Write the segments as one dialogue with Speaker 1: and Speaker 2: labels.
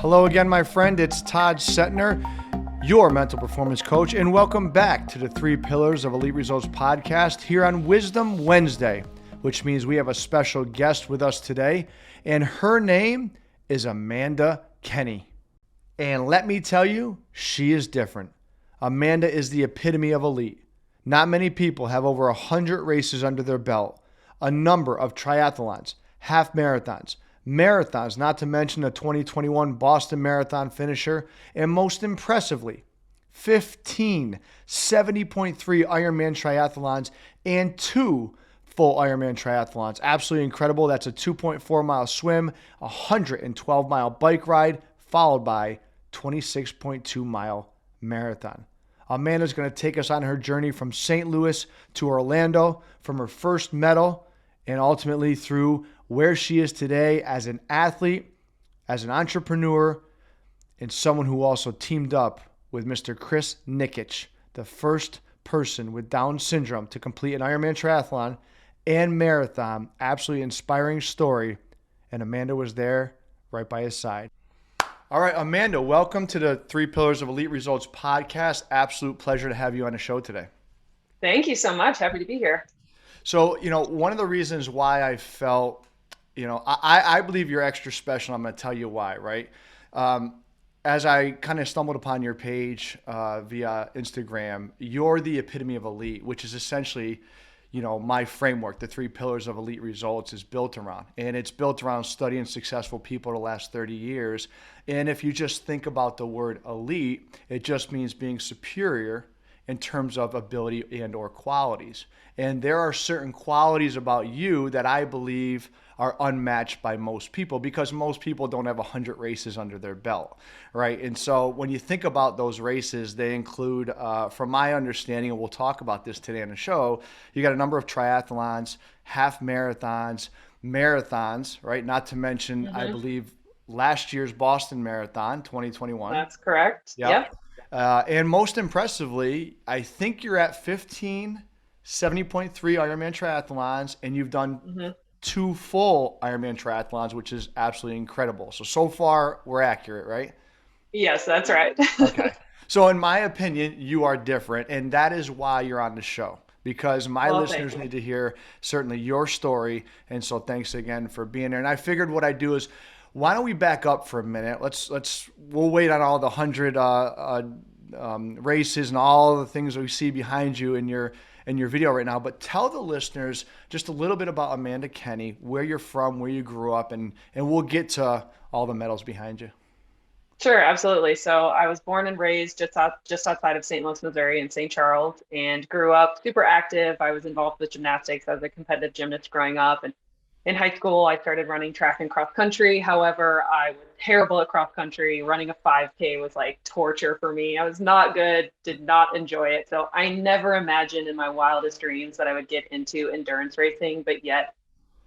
Speaker 1: Hello again, my friend. It's Todd Cetnar, your mental performance coach, and welcome back to the Three Pillars of Elite Results podcast here on Wisdom Wednesday, which means we have a special guest with us today, and her name is Amanda Kenny. And let me tell you, she is different. Amanda is the epitome of elite. Not many people have over 100 races under their belt, a number of triathlons, half marathons, not to mention a 2021 Boston Marathon finisher, and most impressively, 15 70.3 Ironman triathlons and 2 full Ironman triathlons. Absolutely incredible. That's a 2.4 mile swim, a 112 mile bike ride, followed by 26.2 mile marathon. Amanda's going to take us on her journey from St. Louis to Orlando, from her first medal, and ultimately through where she is today as an athlete, as an entrepreneur, and someone who also teamed up with Mr. Chris Nikic, the first person with Down syndrome to complete an Ironman triathlon and marathon. Absolutely inspiring story, and Amanda was there right by his side. All right, Amanda, welcome to the Three Pillars of Elite Results podcast. Absolute pleasure to have you on the show today.
Speaker 2: Thank you so much. Happy to be here.
Speaker 1: So, one of the reasons why I felt, I believe you're extra special. I'm going to tell you why, right? As I kind of stumbled upon your page via Instagram, you're the epitome of elite, which is essentially, my framework, the Three Pillars of Elite Results is built around. And it's built around studying successful people the last 30 years. And if you just think about the word elite, it just means being superior in terms of ability and or qualities. And there are certain qualities about you that I believe are unmatched by most people because most people don't have 100 races under their belt, right? And so when you think about those races, they include, from my understanding, and we'll talk about this today on the show, you got a number of triathlons, half marathons, right? Not to mention, I believe, last year's Boston Marathon, 2021.
Speaker 2: That's correct. Yep.
Speaker 1: And most impressively, I think you're at 15 70.3 Ironman triathlons, and you've done 2 full Ironman triathlons, which is absolutely incredible. So far, we're accurate, right?
Speaker 2: Yes, that's right.
Speaker 1: Okay. So in my opinion, you are different, and that is why you're on the show, because my listeners need to hear certainly your story. And so thanks again for being there. And I figured what I'd do is, why don't we back up for a minute? We'll wait on all the 100 races and all the things that we see behind you in your video right now, but tell the listeners just a little bit about Amanda Kenny, where you're from, where you grew up, and we'll get to all the medals behind you.
Speaker 2: Sure, absolutely. So I was born and raised just outside of St. Louis, Missouri in St. Charles, and grew up super active. I was involved with gymnastics. I was a competitive gymnast growing up, and in high school, I started running track and cross country. However, I was terrible at cross country. Running a 5K was like torture for me. I was not good, did not enjoy it. So I never imagined in my wildest dreams that I would get into endurance racing, but yet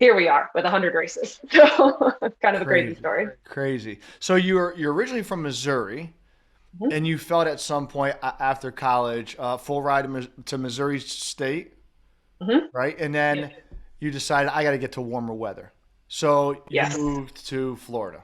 Speaker 2: here we are with 100 races. So it's kind of a crazy story.
Speaker 1: Crazy. So you're originally from Missouri, and you felt at some point after college, full ride to Missouri State, right? And then you decided, I got to get to warmer weather. So you moved to Florida.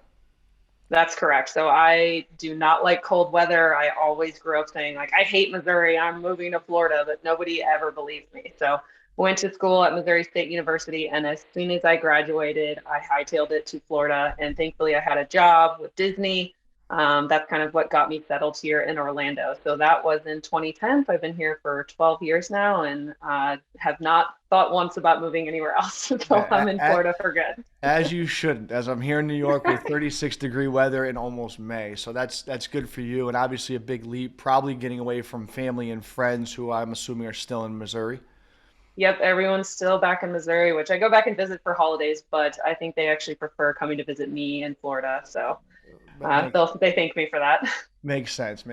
Speaker 2: That's correct. So I do not like cold weather. I always grew up saying, I hate Missouri. I'm moving to Florida, but nobody ever believed me. So went to school at Missouri State University. And as soon as I graduated, I hightailed it to Florida. And thankfully, I had a job with Disney. That's kind of what got me settled here in Orlando. So that was in 2010. I've been here for 12 years now and have not thought once about moving anywhere else. So I'm in Florida for good.
Speaker 1: As you shouldn't, as I'm here in New York with 36-degree weather in almost May. So that's good for you, and obviously a big leap, probably getting away from family and friends who I'm assuming are still in Missouri.
Speaker 2: Yep, everyone's still back in Missouri, which I go back and visit for holidays, but I think they actually prefer coming to visit me in Florida. So they thank me for that.
Speaker 1: Makes sense.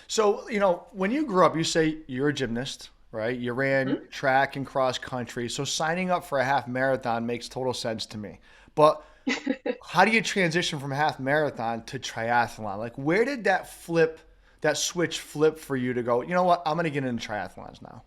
Speaker 1: So, when you grew up, you say you're a gymnast, right? You ran track and cross country. So signing up for a half marathon makes total sense to me. But how do you transition from half marathon to triathlon? Like, where did that switch flip for you to go, you know what, I'm going to get into triathlons now?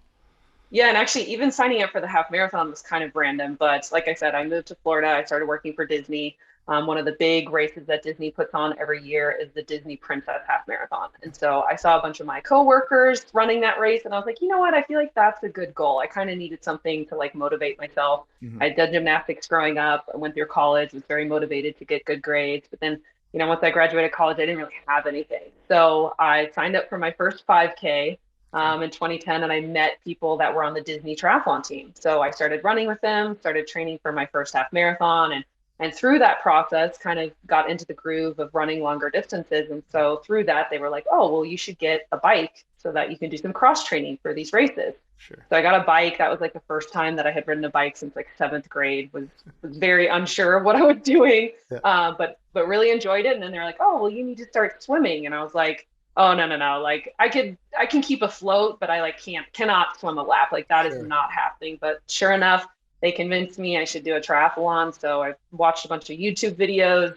Speaker 2: Yeah, and actually even signing up for the half marathon was kind of random. But like I said, I moved to Florida. I started working for Disney. One of the big races that Disney puts on every year is the Disney Princess Half Marathon. And so I saw a bunch of my coworkers running that race, and I was like, you know what? I feel like that's a good goal. I kind of needed something to like motivate myself.
Speaker 1: Hmm.
Speaker 2: I did gymnastics growing up. I went through college, was very motivated to get good grades. But then, once I graduated college, I didn't really have anything. So I signed up for my first 5K in 2010, and I met people that were on the Disney Triathlon team. So I started running with them, started training for my first half marathon, and through that process, kind of got into the groove of running longer distances. And so through that, they were like, oh, well, you should get a bike so that you can do some cross training for these races.
Speaker 1: Sure.
Speaker 2: So I got a bike. That was like the first time that I had ridden a bike since like seventh grade. Was very unsure of what I was doing,
Speaker 1: Yeah.
Speaker 2: but really enjoyed it. And then they're like, oh, well, you need to start swimming. And I was like, oh, no. Like I can keep afloat, but I like cannot swim a lap. Like that is
Speaker 1: Sure.
Speaker 2: not happening. But sure enough, they convinced me I should do a triathlon. So I watched a bunch of YouTube videos,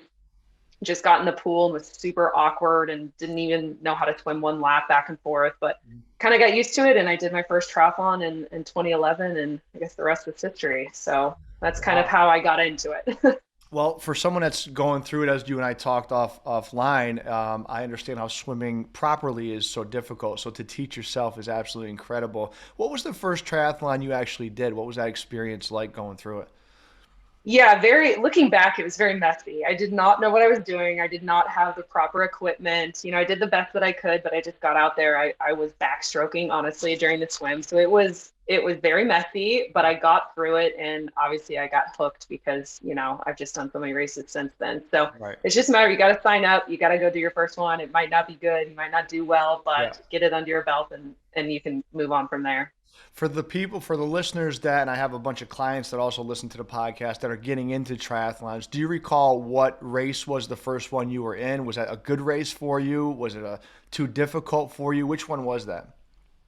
Speaker 2: just got in the pool and was super awkward and didn't even know how to swim one lap back and forth, but kind of got used to it. And I did my first triathlon in 2011, and I guess the rest is history. So that's kind of
Speaker 1: Wow.
Speaker 2: how I got into it.
Speaker 1: Well, for someone that's going through it, as you and I talked offline, I understand how swimming properly is so difficult. So to teach yourself is absolutely incredible. What was the first triathlon you actually did? What was that experience like going through it?
Speaker 2: Yeah, looking back, it was very messy. I did not know what I was doing. I did not have the proper equipment. I did the best that I could, but I just got out there. I was backstroking honestly during the swim. So it was very messy, but I got through it, and obviously I got hooked because, I've just done so many races since then. So
Speaker 1: Right.
Speaker 2: it's just a matter, you got to sign up, you got to go do your first one. It might not be good, you might not do well,
Speaker 1: Yeah.
Speaker 2: but get it under your belt, and you can move on from there.
Speaker 1: For the listeners that, and I have a bunch of clients that also listen to the podcast that are getting into triathlons, do you recall what race was the first one you were in? Was that a good race for you? Was it too difficult for you? Which one was that?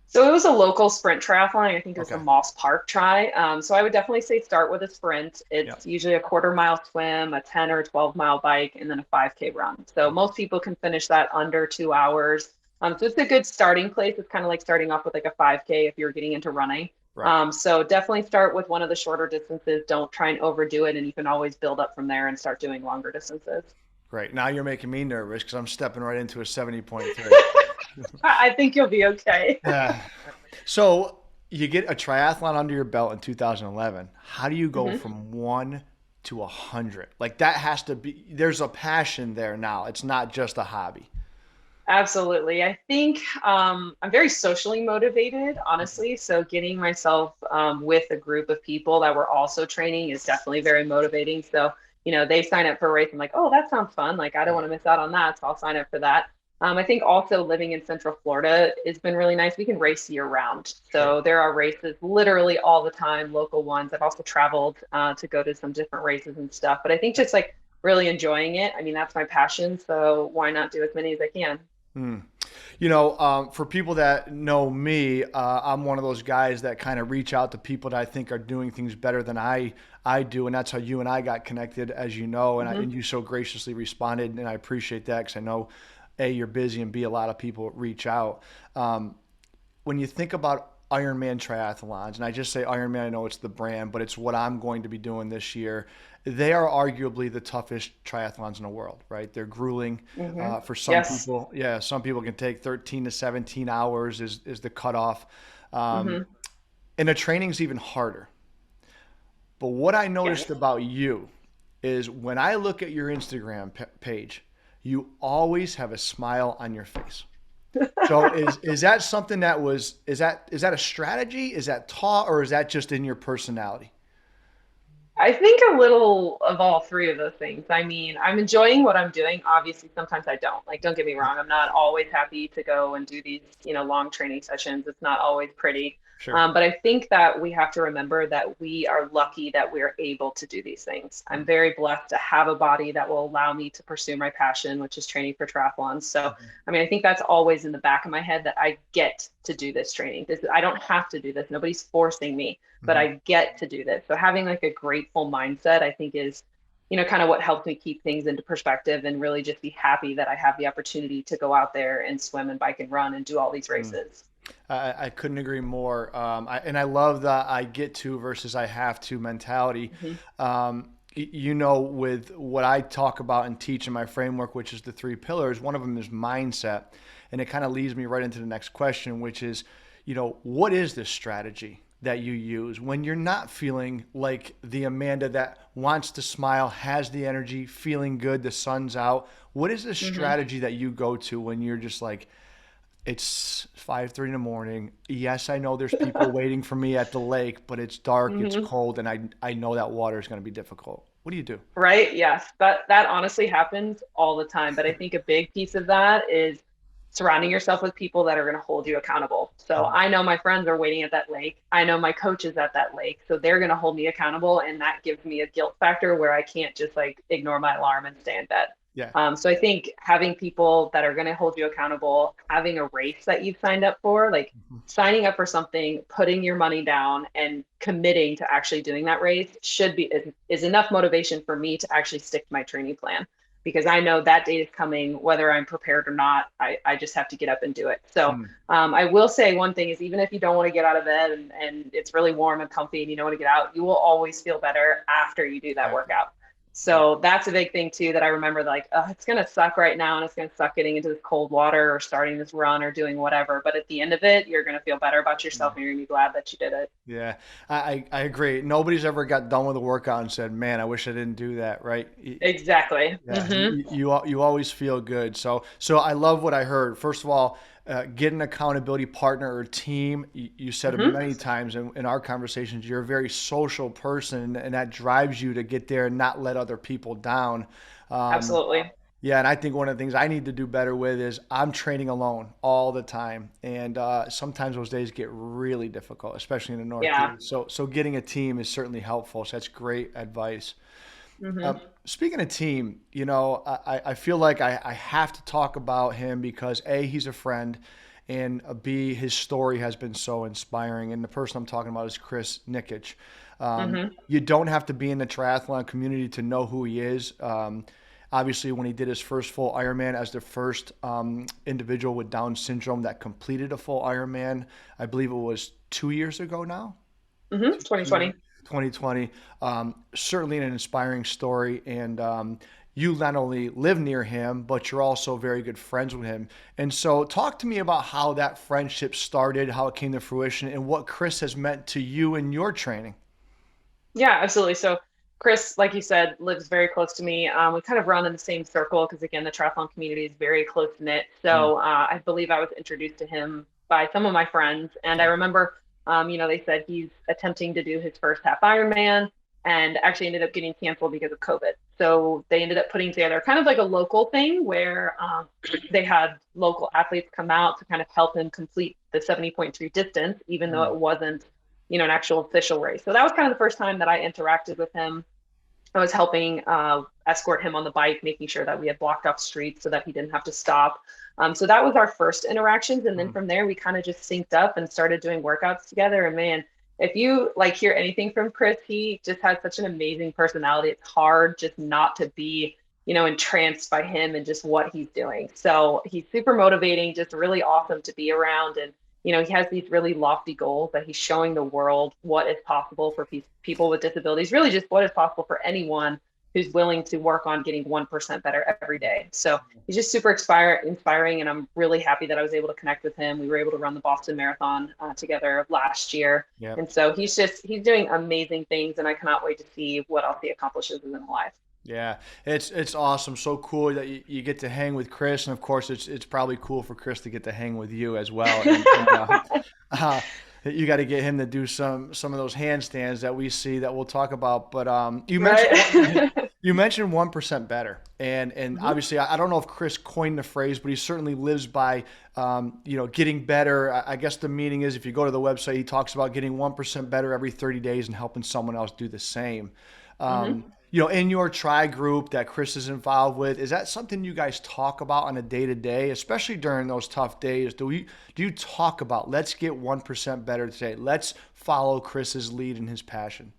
Speaker 2: So it was a local sprint triathlon. I think it was the
Speaker 1: Okay.
Speaker 2: Moss Park Tri. So I would definitely say start with a sprint.
Speaker 1: Yeah.
Speaker 2: It's usually a quarter-mile swim, a 10 or 12-mile bike, and then a 5K run. So
Speaker 1: Okay.
Speaker 2: most people can finish that under 2 hours. So it's a good starting place. It's kind of like starting off with like a 5K if you're getting into running.
Speaker 1: Right.
Speaker 2: So definitely start with one of the shorter distances. Don't try and overdo it, and you can always build up from there and start doing longer distances.
Speaker 1: Great. Now you're making me nervous because I'm stepping right into a 70.3.
Speaker 2: I think you'll be okay.
Speaker 1: Yeah. So you get a triathlon under your belt in 2011. How do you go
Speaker 2: Mhm.
Speaker 1: from 1 to 100? Like that has to be, there's a passion there now. It's not just a hobby.
Speaker 2: Absolutely. I think I'm very socially motivated, honestly. So getting myself with a group of people that were also training is definitely very motivating. So, they sign up for a race. I'm like, oh, that sounds fun. Like, I don't want to miss out on that. So I'll sign up for that. I think also living in Central Florida has been really nice. We can race year round.
Speaker 1: Sure.
Speaker 2: So there are races literally all the time, local ones. I've also traveled to go to some different races and stuff. But I think just like really enjoying it. I mean, that's my passion. So why not do as many as I can?
Speaker 1: Hmm. For people that know me, I'm one of those guys that kind of reach out to people that I think are doing things better than I do, and that's how you and I got connected, as you know, and you so graciously responded, and I appreciate that because I know, A, you're busy, and B, a lot of people reach out. When you think about Ironman triathlons, and I just say Ironman, I know it's the brand, but it's what I'm going to be doing this year. They are arguably the toughest triathlons in the world, right? They're grueling for some
Speaker 2: Yes.
Speaker 1: people. Yeah, some people can take 13 to 17 hours is the cutoff.
Speaker 2: hmm
Speaker 1: And the training's even harder. But what I
Speaker 2: Yes.
Speaker 1: noticed about you is when I look at your Instagram page, you always have a smile on your face. So is that something that is that a strategy? Is that taught, or is that just in your personality?
Speaker 2: I think a little of all three of those things. I mean, I'm enjoying what I'm doing. Obviously, sometimes I don't. Like, don't get me wrong. I'm not always happy to go and do these, long training sessions. It's not always pretty.
Speaker 1: Sure.
Speaker 2: But I think that we have to remember that we are lucky that we're able to do these things. I'm very blessed to have a body that will allow me to pursue my passion, which is training for triathlons. So, I mean, I think that's always in the back of my head that I get to do this training. I don't have to do this. Nobody's forcing me, but
Speaker 1: Mhm.
Speaker 2: I get to do this. So having like a grateful mindset, I think is, kind of what helps me keep things into perspective and really just be happy that I have the opportunity to go out there and swim and bike and run and do all these
Speaker 1: Mm.
Speaker 2: races.
Speaker 1: I couldn't agree more. And I love the I get to versus I have to mentality.
Speaker 2: Mhm.
Speaker 1: with what I talk about and teach in my framework, which is the three pillars, one of them is mindset. And it kind of leads me right into the next question, which is, what is this strategy that you use when you're not feeling like the Amanda that wants to smile, has the energy, feeling good, the sun's out? What is the strategy that you go to when you're just like, it's 5:30 in the morning. Yes, I know there's people waiting for me at the lake, but it's dark, it's cold, and I know that water is going to be difficult. What do you do?
Speaker 2: Right. Yes. That honestly happens all the time. But I think a big piece of that is surrounding yourself with people that are going to hold you accountable. So I know my friends are waiting at that lake. I know my coach is at that lake. So they're going to hold me accountable. And that gives me a guilt factor where I can't just like ignore my alarm and stay in bed.
Speaker 1: Yeah.
Speaker 2: So I think having people that are going to hold you accountable, having a race that you've signed up for, like signing up for something, putting your money down and committing to actually doing that race is enough motivation for me to actually stick to my training plan, because I know that date is coming, whether I'm prepared or not. I just have to get up and do it. So I will say one thing is, even if you don't want to get out of bed and it's really warm and comfy and you don't want to get out, you will always feel better after you do that workout. So that's a big thing too, that I remember, like, it's going to suck right now and it's going to suck getting into this cold water or starting this run or doing whatever. But at the end of it, you're going to feel better about yourself and you're going to be glad that you did it.
Speaker 1: Yeah, I agree. Nobody's ever got done with a workout and said, man, I wish I didn't do that, right?
Speaker 2: Exactly.
Speaker 1: Yeah, you always feel good. So I love what I heard. First of all, get an accountability partner or team. You said it many times in our conversations. You're a very social person, and that drives you to get there and not let other people down.
Speaker 2: Absolutely.
Speaker 1: Yeah, and I think one of the things I need to do better with is I'm training alone all the time, and sometimes those days get really difficult, especially in the Northeast.
Speaker 2: Yeah.
Speaker 1: So getting a team is certainly helpful. So that's great advice.
Speaker 2: Mm-hmm.
Speaker 1: Speaking of team, I feel like I have to talk about him because A, he's a friend, and B, his story has been so inspiring. And the person I'm talking about is Chris Nikic. You don't have to be in the triathlon community to know who he is. Obviously, when he did his first full Ironman as the first individual with Down syndrome that completed a full Ironman, I believe it was 2 years ago now.
Speaker 2: 2020.
Speaker 1: 2020. Certainly an inspiring story. And you not only live near him, but you're also very good friends with him. And so talk to me about how that friendship started, how it came to fruition, and what Chris has meant to you in your training.
Speaker 2: Yeah, absolutely. So Chris, like you said, lives very close to me. We kind of run in the same circle because, again, the triathlon community is very close knit. So I believe I was introduced to him by some of my friends. And I remember, they said he's attempting to do his first half Ironman and actually ended up getting canceled because of COVID. So they ended up putting together kind of like a local thing where they had local athletes come out to kind of help him complete the 70.3 distance, even though it wasn't, an actual official race. So that was kind of the first time that I interacted with him. I was helping escort him on the bike, making sure that we had blocked off streets so that he didn't have to stop. So that was our first interactions. And then from there, we kind of just synced up and started doing workouts together. And man, if you hear anything from Chris, he just has such an amazing personality. It's hard just not to be, entranced by him and just what he's doing. So he's super motivating, just really awesome to be around. And he has these really lofty goals that he's showing the world what is possible for people with disabilities, really just what is possible for anyone who's willing to work on getting 1% better every day. So he's just super inspiring, and I'm really happy that I was able to connect with him. We were able to run the Boston Marathon together last year. Yep. And so he's doing amazing things, and I cannot wait to see what else he accomplishes in his life.
Speaker 1: Yeah, it's awesome. So cool that you get to hang with Chris, and of course, it's probably cool for Chris to get to hang with you as well. And you got to get him to do some of those handstands that we see that we'll talk about. But you mentioned 1% better, and obviously I don't know if Chris coined the phrase, but he certainly lives by getting better. I guess the meaning is, if you go to the website, he talks about getting 1% better every 30 days and helping someone else do the same. In your tri group that Chris is involved with, is that something you guys talk about on a day-to-day, especially during those tough days? Do you talk about, let's get 1% better today? Let's follow Chris's lead and his passion.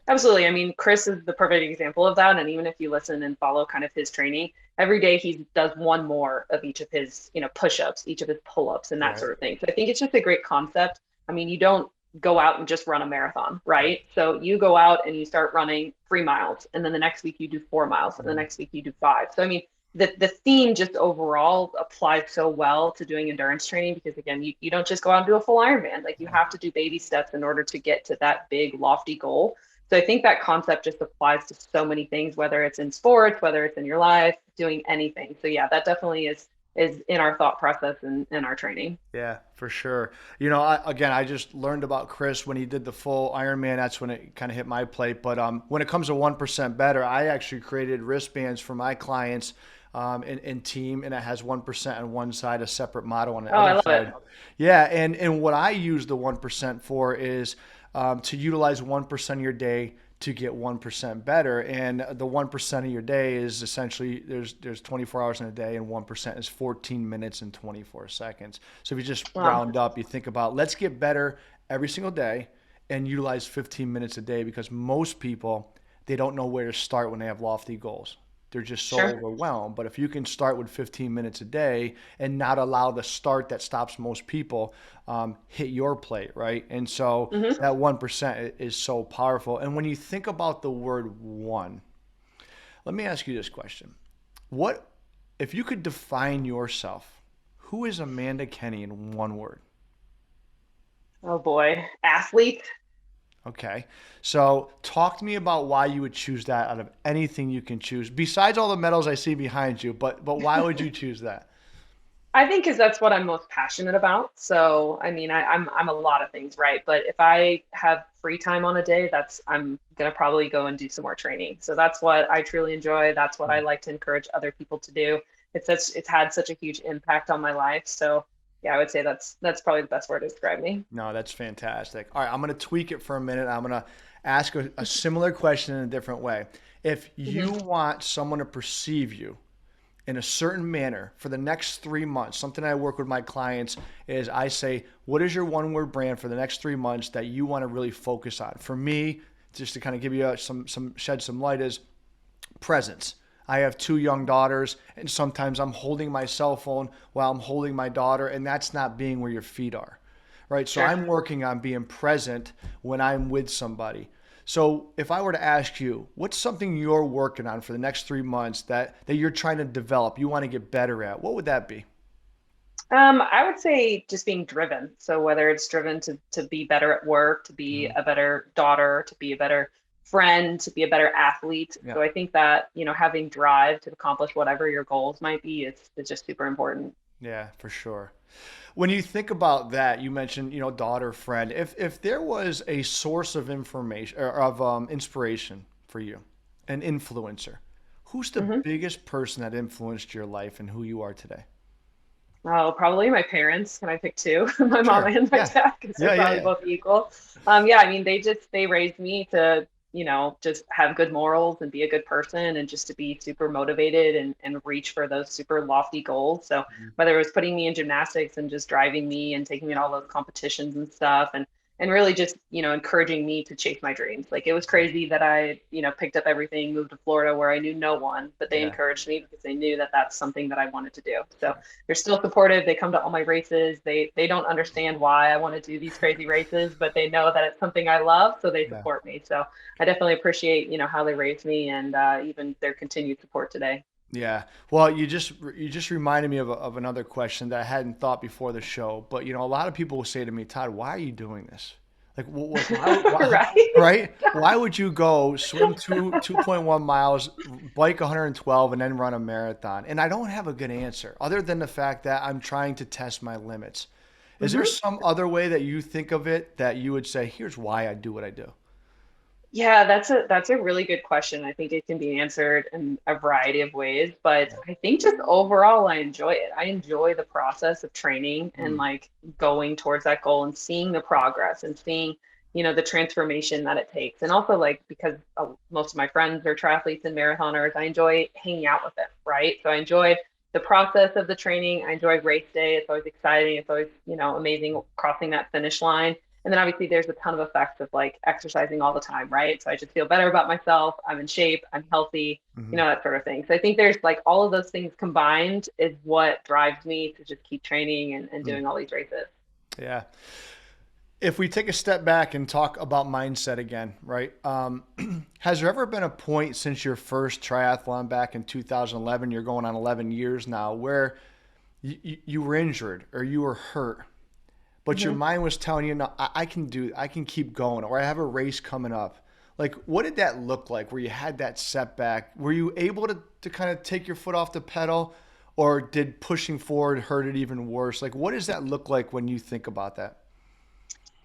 Speaker 2: Absolutely. I mean, Chris is the perfect example of that. And even if you listen and follow kind of his training, every day he does one more of each of his, push-ups, each of his pull-ups and that sort of thing. So I think it's just a great concept. I mean, you don't go out and just run a marathon, right? So you go out and you start running 3 miles, and then the next week you do 4 miles, and the next week you do 5. So I mean, the theme just overall applies so well to doing endurance training, because again, you don't just go out and do a full Ironman. Like, you have to do baby steps in order to get to that big lofty goal. So I think that concept just applies to so many things, whether it's in sports, whether it's in your life, doing anything. So yeah, that definitely is in our thought process and in our training.
Speaker 1: Yeah, for sure. I just learned about Chris when he did the full Ironman. That's when it kind of hit my plate. But when it comes to 1% better, I actually created wristbands for my clients in team, and it has 1% on one side, a separate motto on the
Speaker 2: I
Speaker 1: other
Speaker 2: love
Speaker 1: side.
Speaker 2: it.
Speaker 1: Yeah, and what I use the 1% for is to utilize 1% of your day to get 1% better. And the 1% of your day is essentially there's 24 hours in a day, and 1% is 14 minutes and 24 seconds. So if you just
Speaker 2: Wow.
Speaker 1: round up, you think about, let's get better every single day and utilize 15 minutes a day, because most people, they don't know where to start when they have lofty goals. They're just so
Speaker 2: Sure.
Speaker 1: overwhelmed. But if you can start with 15 minutes a day and not allow the start that stops most people hit your plate, right? And so
Speaker 2: Hmm.
Speaker 1: that 1% is so powerful. And when you think about the word one, let me ask you this question. What, if you could define yourself, who is Amanda Kenny in one word?
Speaker 2: Oh boy. Athlete.
Speaker 1: Okay. So talk to me about why you would choose that out of anything you can choose, besides all the medals I see behind you, but why would you choose that?
Speaker 2: I think because that's what I'm most passionate about. So, I mean, I'm a lot of things, right? But if I have free time on a day, I'm gonna probably go and do some more training. So that's what I truly enjoy. That's what I like to encourage other people to do. It's had such a huge impact on my life. So yeah, I would say that's probably the best word to describe me.
Speaker 1: No, that's fantastic. All right, I'm going to tweak it for a minute. I'm going to ask a similar question in a different way. If you
Speaker 2: Hmm.
Speaker 1: want someone to perceive you in a certain manner for the next 3 months, something I work with my clients is I say, what is your one word brand for the next 3 months that you want to really focus on? For me, just to kind of give you some shed some light, is presence. I have two young daughters, and sometimes I'm holding my cell phone while I'm holding my daughter, and that's not being where your feet are, right? So
Speaker 2: Sure.
Speaker 1: I'm working on being present when I'm with somebody. So if I were to ask you, what's something you're working on for the next 3 months that you're trying to develop, you want to get better at, what would that be?
Speaker 2: I would say just being driven. So whether it's driven to be better at work, to be
Speaker 1: Mhm.
Speaker 2: a better daughter, to be a better friend, to be a better athlete.
Speaker 1: Yeah.
Speaker 2: So I think that, having drive to accomplish whatever your goals might be is just super important.
Speaker 1: Yeah, for sure. When you think about that, you mentioned, daughter, friend. If there was a source of information or of inspiration for you, an influencer, who's the
Speaker 2: Hmm.
Speaker 1: biggest person that influenced your life and who you are today?
Speaker 2: Oh, probably my parents. Can I pick two? My mom
Speaker 1: Sure.
Speaker 2: and my
Speaker 1: Yeah.
Speaker 2: dad, because they're
Speaker 1: Yeah. Yeah.
Speaker 2: probably
Speaker 1: Yeah.
Speaker 2: both equal. Yeah, I mean, they raised me to, just have good morals and be a good person, and just to be super motivated and reach for those super lofty goals. So
Speaker 1: Mhm.
Speaker 2: whether it was putting me in gymnastics and just driving me and taking me to all those competitions and stuff, and really just, encouraging me to chase my dreams. Like, it was crazy that I, picked up everything, moved to Florida where I knew no one, but they
Speaker 1: Yeah.
Speaker 2: encouraged me because they knew that that's something that I wanted to do. So
Speaker 1: Yeah.
Speaker 2: they're still supportive. They come to all my races. They don't understand why I want to do these crazy races, but they know that it's something I love, so they
Speaker 1: Yeah.
Speaker 2: support me. So I definitely appreciate, how they raised me, and even their continued support today.
Speaker 1: Yeah. Well, you just reminded me of another question that I hadn't thought before the show. But a lot of people will say to me, Todd, why are you doing this? Like, why
Speaker 2: Right?
Speaker 1: right? Why would you go swim 2.1 miles, bike 112, and then run a marathon? And I don't have a good answer other than the fact that I'm trying to test my limits. Is there
Speaker 2: Hmm.
Speaker 1: some other way that you think of it that you would say, here's why I do what I do?
Speaker 2: Yeah, that's a really good question. I think it can be answered in a variety of ways, but I think just overall I enjoy it. I enjoy the process of training and
Speaker 1: Mm,
Speaker 2: like going towards that goal and seeing the progress and seeing, the transformation that it takes. And also, like, because most of my friends are triathletes and marathoners, I enjoy hanging out with them, right? So I enjoy the process of the training. I enjoy race day. It's always exciting. It's always, amazing crossing that finish line. And then obviously there's a ton of effects of like exercising all the time, right? So I just feel better about myself. I'm in shape. I'm healthy,
Speaker 1: mhm.
Speaker 2: that sort of thing. So I think there's like all of those things combined is what drives me to just keep training and
Speaker 1: Mm,
Speaker 2: doing all these races.
Speaker 1: yeah. If we take a step back and talk about mindset again, right? Has there ever been a point since your first triathlon back in 2011, you're going on 11 years now, where you were injured or you were hurt, but your
Speaker 2: Mhm.
Speaker 1: mind was telling you, no, I can keep going, or I have a race coming up. Like, what did that look like where you had that setback? Were you able to kind of take your foot off the pedal, or did pushing forward hurt it even worse? Like, what does that look like when you think about that?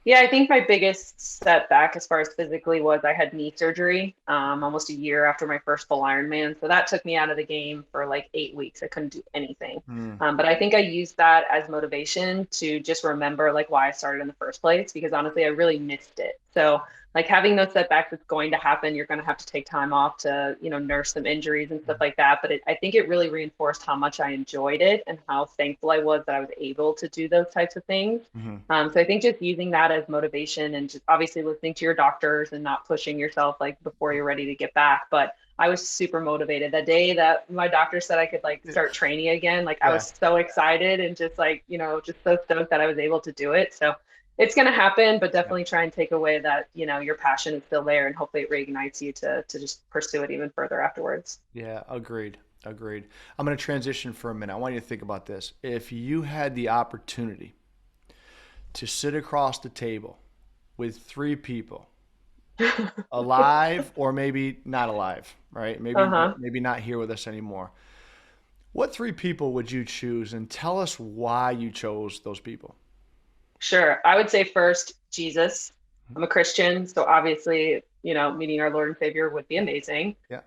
Speaker 2: Yeah, I think my biggest setback as far as physically was I had knee surgery almost a year after my first full Ironman. So that took me out of the game for like 8 weeks. I couldn't do anything.
Speaker 1: Mm,
Speaker 2: But I think I used that as motivation to just remember like why I started in the first place, because honestly, I really missed it. So like having those setbacks, it's going to happen. You're going to have to take time off to, nurse some injuries and stuff like that. But I think it really reinforced how much I enjoyed it and how thankful I was that I was able to do those types of things.
Speaker 1: mm-hmm.
Speaker 2: So I think just using that as motivation and just obviously listening to your doctors and not pushing yourself like before you're ready to get back. But I was super motivated that day that my doctor said I could like start training again. Like I
Speaker 1: Yeah.
Speaker 2: was so excited and just like, just so stoked that I was able to do it. So it's going to happen, but
Speaker 1: Yeah.
Speaker 2: definitely try and take away that, your passion is still there and hopefully it reignites you to just pursue it even further afterwards.
Speaker 1: Yeah, agreed. Agreed. I'm going to transition for a minute. I want you to think about this. If you had the opportunity to sit across the table with three people, alive or maybe not alive, right?
Speaker 2: Uh-huh.
Speaker 1: Maybe not here with us anymore. What three people would you choose, and tell us why you chose those people?
Speaker 2: Sure. I would say first, Jesus. I'm a Christian, so obviously, meeting our Lord and Savior would be amazing.
Speaker 1: Yeah.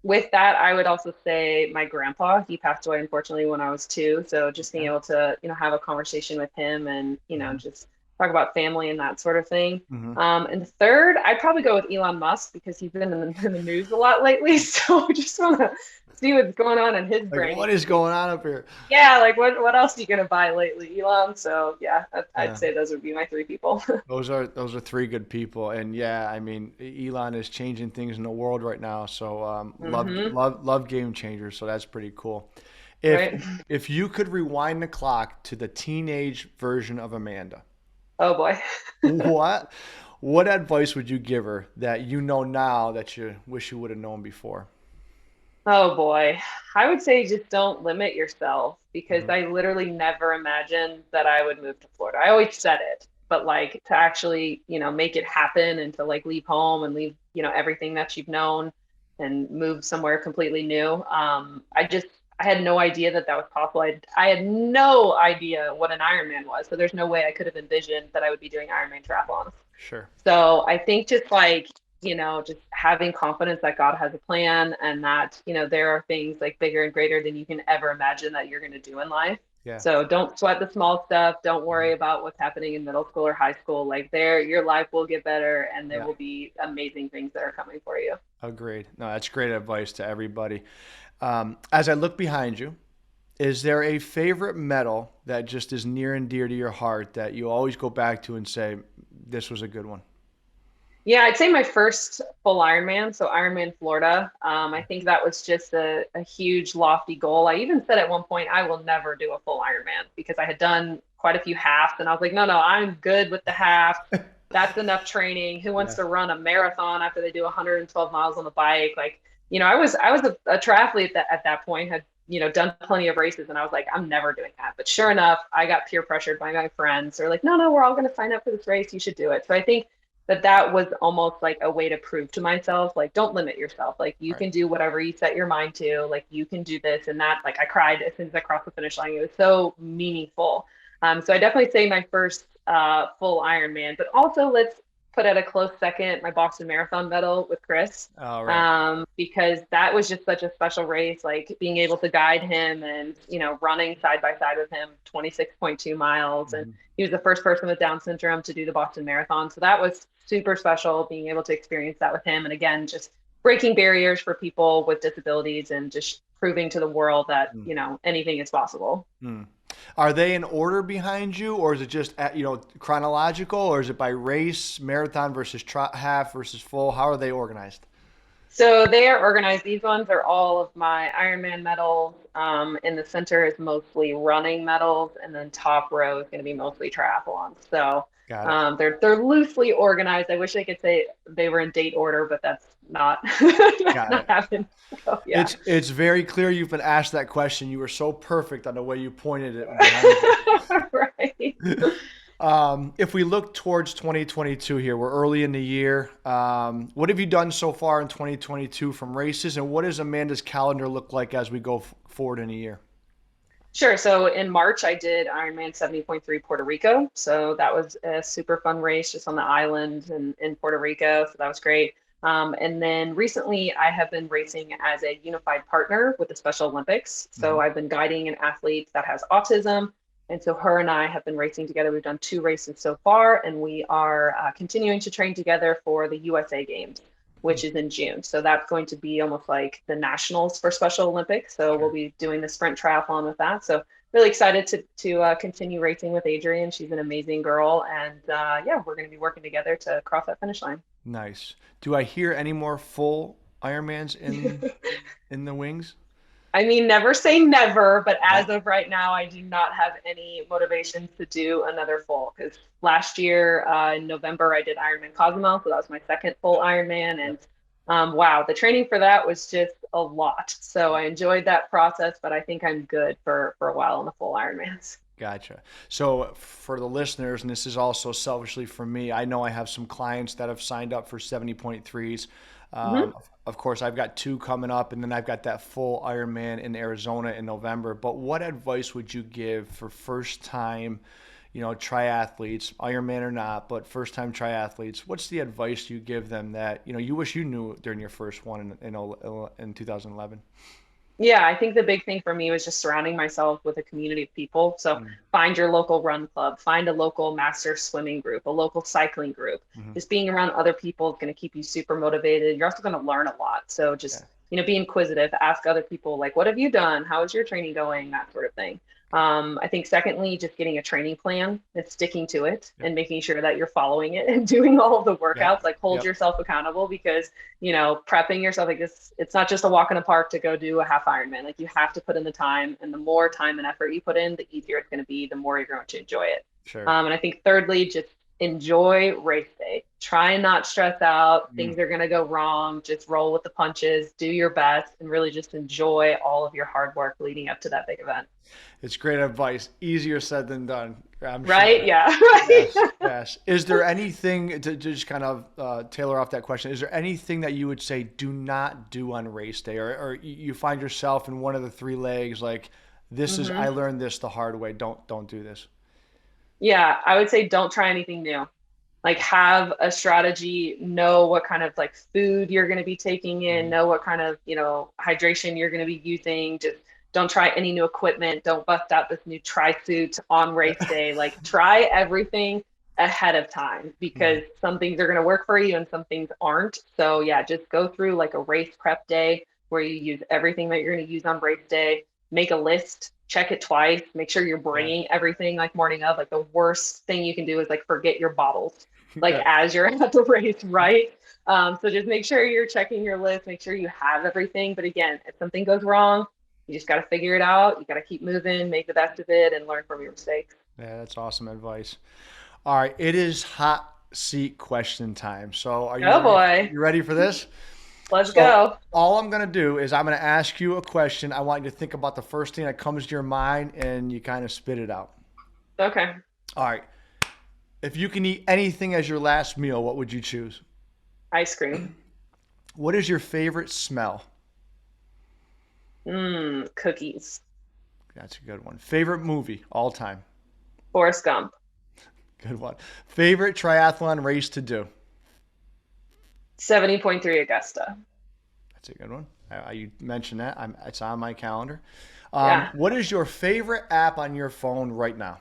Speaker 2: With that, I would also say my grandpa. He passed away unfortunately when I was 2, so just being
Speaker 1: Okay.
Speaker 2: able to, have a conversation with him and,
Speaker 1: Hmm.
Speaker 2: just talk about family and that sort of thing.
Speaker 1: Hmm.
Speaker 2: And the third, I'd probably go with Elon Musk because he's been in the news a lot lately. So I just want to see what's going on in his
Speaker 1: Like,
Speaker 2: brain.
Speaker 1: what is going on up here?
Speaker 2: Yeah, like what else are you gonna buy lately, Elon? So yeah, I'd
Speaker 1: Yeah.
Speaker 2: say those would be my three people.
Speaker 1: Those are three good people, and yeah, I mean, Elon is changing things in the world right now. So
Speaker 2: Hmm.
Speaker 1: love game changers. So that's pretty cool. If
Speaker 2: Right.
Speaker 1: if you could rewind the clock to the teenage version of Amanda,
Speaker 2: Oh boy.
Speaker 1: what what advice would you give her that you know now that you wish you would have known before?
Speaker 2: Oh boy. I would say just don't limit yourself because
Speaker 1: Hmm.
Speaker 2: I literally never imagined that I would move to Florida. I always said it, but like to actually, make it happen and to like leave home and leave, everything that you've known and move somewhere completely new. I had no idea that that was possible. I had no idea what an Ironman was. So there's no way I could have envisioned that I would be doing Ironman triathlons.
Speaker 1: Sure.
Speaker 2: So I think just like, just having confidence that God has a plan and that, there are things like bigger and greater than you can ever imagine that you're going to do in life.
Speaker 1: Yeah.
Speaker 2: So don't sweat the small stuff. Don't worry about what's happening in middle school or high school. Like your life will get better and there
Speaker 1: Yeah.
Speaker 2: will be amazing things that are coming for you.
Speaker 1: Agreed. No, that's great advice to everybody. As I look behind you, is there a favorite medal that just is near and dear to your heart that you always go back to and say, this was a good one?
Speaker 2: Yeah, I'd say my first full Ironman, so Ironman Florida. I think that was just a huge, lofty goal. I even said at one point, I will never do a full Ironman because I had done quite a few halves, and I was like, no, I'm good with the half. That's enough training. Who wants
Speaker 1: Yeah.
Speaker 2: to run a marathon after they do 112 miles on the bike? Like, I was a triathlete that at that point had done plenty of races, and I was like, I'm never doing that. But sure enough, I got peer pressured by my friends. They're like, no, we're all going to sign up for this race. You should do it. So I think that was almost like a way to prove to myself, like, don't limit yourself. Like, you
Speaker 1: Right.
Speaker 2: can do whatever you set your mind to. Like, you can do this and that. Like, I cried as soon as I crossed the finish line. It was so meaningful. So I definitely say my first full Ironman, but also let's put at a close second my Boston Marathon medal with Chris,
Speaker 1: All right.
Speaker 2: because that was just such a special race. Like being able to guide him and running side by side with him 26.2 miles, and
Speaker 1: Mhm.
Speaker 2: he was the first person with Down syndrome to do the Boston Marathon. So that was super special being able to experience that with him. And again, just breaking barriers for people with disabilities and just proving to the world that,
Speaker 1: Mm.
Speaker 2: anything is possible.
Speaker 1: Mm. Are they in order behind you, or is it just chronological, or is it by race, marathon versus half versus full? How are they organized?
Speaker 2: So they are organized. These ones are all of my Ironman medals. In the center is mostly running medals, and then top row is going to be mostly triathlons. So
Speaker 1: Got it.
Speaker 2: they're loosely organized. I wish I could say they were in date order, but that's not
Speaker 1: Got
Speaker 2: not
Speaker 1: it.
Speaker 2: happening. So yeah.
Speaker 1: It's very clear you've been asked that question. You were so perfect on the way you pointed it behind you.
Speaker 2: Right.
Speaker 1: If we look towards 2022 here, we're early in the year. What have you done so far in 2022 from races, and what does Amanda's calendar look like as we go forward in a year?
Speaker 2: Sure. So in March, I did Ironman 70.3 Puerto Rico. So that was a super fun race just on the island in Puerto Rico. So that was great. And then recently, I have been racing as a unified partner with the Special Olympics. So
Speaker 1: Mhm.
Speaker 2: I've been guiding an athlete that has autism. And so her and I have been racing together. We've done 2 races so far, and we are continuing to train together for the USA Games, which is in June. So that's going to be almost like the nationals for Special Olympics. So we'll
Speaker 1: Sure.
Speaker 2: be doing the sprint triathlon with that. So really excited to continue racing with Adrian. She's an amazing girl, and yeah, we're going to be working together to cross that finish line.
Speaker 1: Nice. Do I hear any more full Ironmans in the wings?
Speaker 2: I mean, never say never, but
Speaker 1: Yeah.
Speaker 2: as of right now, I do not have any motivation to do another full because last year in November I did Ironman Cozumel, so that was my second full Ironman, and
Speaker 1: Yep.
Speaker 2: wow, the training for that was just a lot. So I enjoyed that process, but I think I'm good for a while on the full Ironmans.
Speaker 1: Gotcha. So for the listeners, and this is also selfishly for me, I know I have some clients that have signed up for 70.3s.
Speaker 2: Hmm.
Speaker 1: Of course, I've got two coming up, and then I've got that full Ironman in Arizona in November. But what advice would you give for first time, triathletes, Ironman or not, but first time triathletes? What's the advice you give them that, you wish you knew during your first one in 2011?
Speaker 2: Yeah, I think the big thing for me was just surrounding myself with a community of people. So find your local run club, find a local master swimming group, a local cycling group.
Speaker 1: Mm-hmm.
Speaker 2: Just being around other people is going to keep you super motivated. You're also going to learn a lot. So
Speaker 1: Yeah.
Speaker 2: just, be inquisitive, ask other people, like, what have you done? How is your training going? That sort of thing. I think secondly, just getting a training plan and sticking to it
Speaker 1: Yep.
Speaker 2: and making sure that you're following it and doing all of the
Speaker 1: Yep.
Speaker 2: workouts, like hold
Speaker 1: Yep.
Speaker 2: yourself accountable because prepping yourself like this, it's not just a walk in the park to go do a half Ironman. Like you have to put in the time, and the more time and effort you put in, the easier it's going to be, the more you're going to enjoy it.
Speaker 1: Sure.
Speaker 2: And I think thirdly, just enjoy race day. Try and not stress out.
Speaker 1: Mm.
Speaker 2: Things are going to go wrong. Just roll with the punches, do your best, and really just enjoy all of your hard work leading up to that big event.
Speaker 1: It's great advice. Easier said than done, I'm
Speaker 2: Right?
Speaker 1: sure.
Speaker 2: Yeah.
Speaker 1: Yes,
Speaker 2: Right.
Speaker 1: yes. Is there anything to just kind of tailor off that question? Is there anything that you would say do not do on race day, or you find yourself in one of the three legs like this is I
Speaker 2: Hmm.
Speaker 1: learned this the hard way. Don't do this.
Speaker 2: Yeah, I would say don't try anything new. Like have a strategy, know what kind of like food you're going to be taking in,
Speaker 1: Mhm.
Speaker 2: know what kind of, hydration you're going to be using. Just don't try any new equipment. Don't bust out this new tri suit on race day. Like try everything ahead of time
Speaker 1: Mhm.
Speaker 2: because some things are going to work for you and some things aren't. So yeah, just go through like a race prep day where you use everything that you're going to use on race day, make a list, check it twice, make sure you're
Speaker 1: Yeah.
Speaker 2: bringing everything like morning of. Like the worst thing you can do is like forget your bottles like
Speaker 1: Yeah.
Speaker 2: as you're at the race, right? So just make sure you're checking your list, make sure you have everything. But again, if something goes wrong, you just got to figure it out. You got to keep moving, make the best of it, and learn from your mistakes.
Speaker 1: Yeah, that's awesome advice. All right, it is hot seat question time. So are you
Speaker 2: Oh
Speaker 1: ready?
Speaker 2: boy,
Speaker 1: You ready for this?
Speaker 2: let's
Speaker 1: So
Speaker 2: go.
Speaker 1: all I'm gonna do is I'm gonna ask you a question. I want you to think about the first thing that comes to your mind and you kind of spit it out.
Speaker 2: Okay.
Speaker 1: All right. If you can eat anything as your last meal, what would you choose?
Speaker 2: Ice cream.
Speaker 1: What is your favorite smell?
Speaker 2: Cookies.
Speaker 1: That's a good one. Favorite movie all time?
Speaker 2: Forrest Gump.
Speaker 1: Good one. Favorite triathlon race to do?
Speaker 2: 70.3 Augusta.
Speaker 1: That's a good one. You mentioned that. It's on my calendar.
Speaker 2: Yeah.
Speaker 1: What is your favorite app on your phone right now?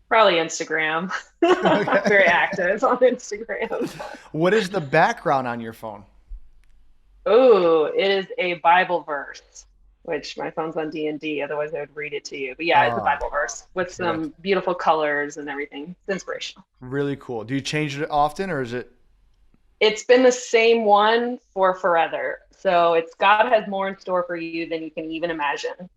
Speaker 2: Probably Instagram. I'm
Speaker 1: Okay.
Speaker 2: very active on Instagram.
Speaker 1: What is the background on your phone?
Speaker 2: Oh, it is a Bible verse, which my phone's on D&D, otherwise I would read it to you. But yeah, it's a
Speaker 1: Oh,
Speaker 2: Bible verse with
Speaker 1: see, that's
Speaker 2: some beautiful colors and everything. It's inspirational.
Speaker 1: really cool. Do you change it often or is it?
Speaker 2: It's been the same one for forever. So it's God has more in store for you than you can even imagine.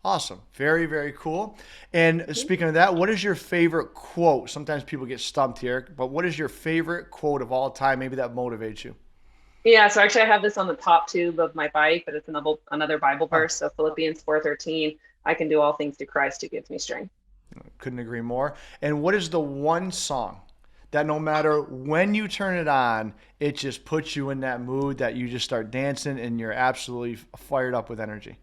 Speaker 1: Awesome. Very, very cool. And speaking of that, what is your favorite quote? Sometimes people get stumped here, but what is your favorite quote of all time? Maybe that motivates you.
Speaker 2: Yeah, so actually I have this on the top tube of my bike, but it's another Bible
Speaker 1: Oh,
Speaker 2: verse. So Philippians 4:13, I can do all things through Christ who gives me strength.
Speaker 1: couldn't agree more. And what is the one song that no matter when you turn it on, it just puts you in that mood that you just start dancing and you're absolutely fired up with energy?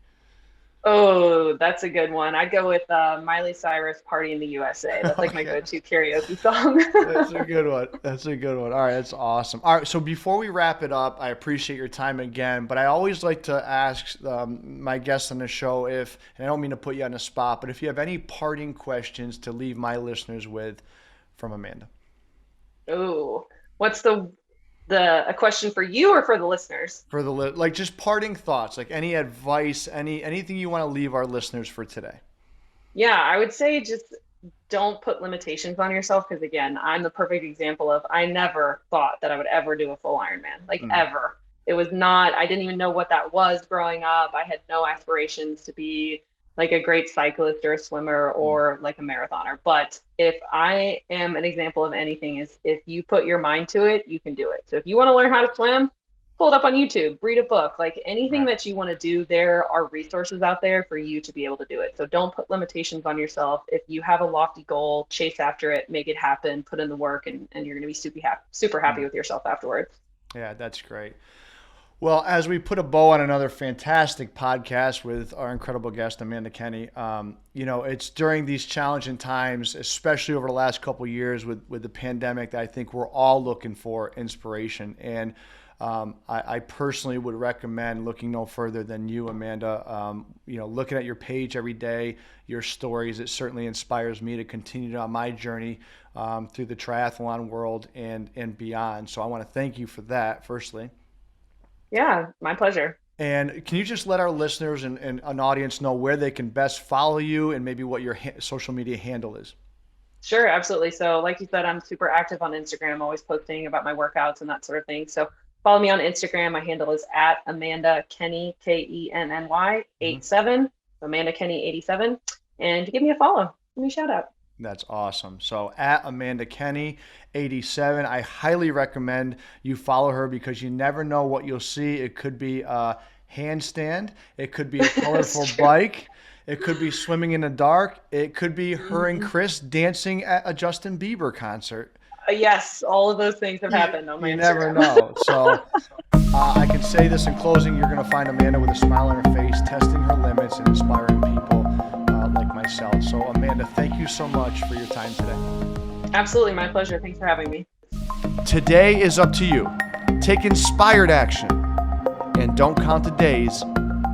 Speaker 2: Oh, that's a good one. I'd go with Miley Cyrus "Party in the USA." That's like my
Speaker 1: Okay.
Speaker 2: go-to karaoke song.
Speaker 1: That's a good one. That's a good one. All right, that's awesome. All right, so before we wrap it up, I appreciate your time again, but I always like to ask my guests on the show if, and I don't mean to put you on the spot, but if you have any parting questions to leave my listeners with from Amanda.
Speaker 2: Oh, what's a question for you or for the listeners?
Speaker 1: For the like just parting thoughts, like any advice, anything you want to leave our listeners for today.
Speaker 2: Yeah, I would say just don't put limitations on yourself because again, I'm the perfect example of I never thought that I would ever do a full Ironman, like
Speaker 1: Mm,
Speaker 2: ever. It was not, I didn't even know what that was growing up. I had no aspirations to be like a great cyclist or a swimmer
Speaker 1: mm,
Speaker 2: or like a marathoner. But if I am an example of anything is if you put your mind to it, you can do it. So if you want to learn how to swim, pull it up on YouTube, read a book, like anything
Speaker 1: right.
Speaker 2: that you want to do, there are resources out there for you to be able to do it. So don't put limitations on yourself. If you have a lofty goal, chase after it, make it happen, put in the work, and you're going to be super happy
Speaker 1: Mm.
Speaker 2: with yourself afterwards.
Speaker 1: Yeah, that's great. Well, as we put a bow on another fantastic podcast with our incredible guest, Amanda Kenny, it's during these challenging times, especially over the last couple of years with the pandemic, that I think we're all looking for inspiration. And I personally would recommend looking no further than you, Amanda. Looking at your page every day, your stories, it certainly inspires me to continue on my journey through the triathlon world and beyond. So I want to thank you for that, firstly.
Speaker 2: Yeah, my pleasure.
Speaker 1: And can you just let our listeners and an audience know where they can best follow you and maybe what your social media handle is?
Speaker 2: Sure, absolutely. So, like you said, I'm super active on Instagram, always posting about my workouts and that sort of thing. So, follow me on Instagram. My handle is at Amanda Kenny, Kenny,
Speaker 1: Mhm.
Speaker 2: 87, Amanda Kenny 87. And give me a follow. Give me a shout out.
Speaker 1: That's awesome. So at Amanda Kenny 87, I highly recommend you follow her because you never know what you'll see. It could be a handstand, it could be a
Speaker 2: That's
Speaker 1: colorful
Speaker 2: true.
Speaker 1: bike, it could be swimming in the dark, it could be her and
Speaker 2: Mhm.
Speaker 1: Chris dancing at a Justin Bieber concert.
Speaker 2: Yes, all of those things have
Speaker 1: You,
Speaker 2: happened on my
Speaker 1: you never
Speaker 2: Instagram.
Speaker 1: know. So I can say this in closing, you're going to find Amanda with a smile on her face, testing her limits and inspiring people like myself. So Amanda, thank you so much for your time today.
Speaker 2: Absolutely, my pleasure. Thanks for having me.
Speaker 1: Today is up to you. Take inspired action and don't count the days,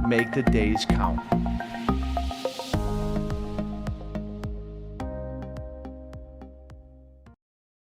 Speaker 1: make the days count.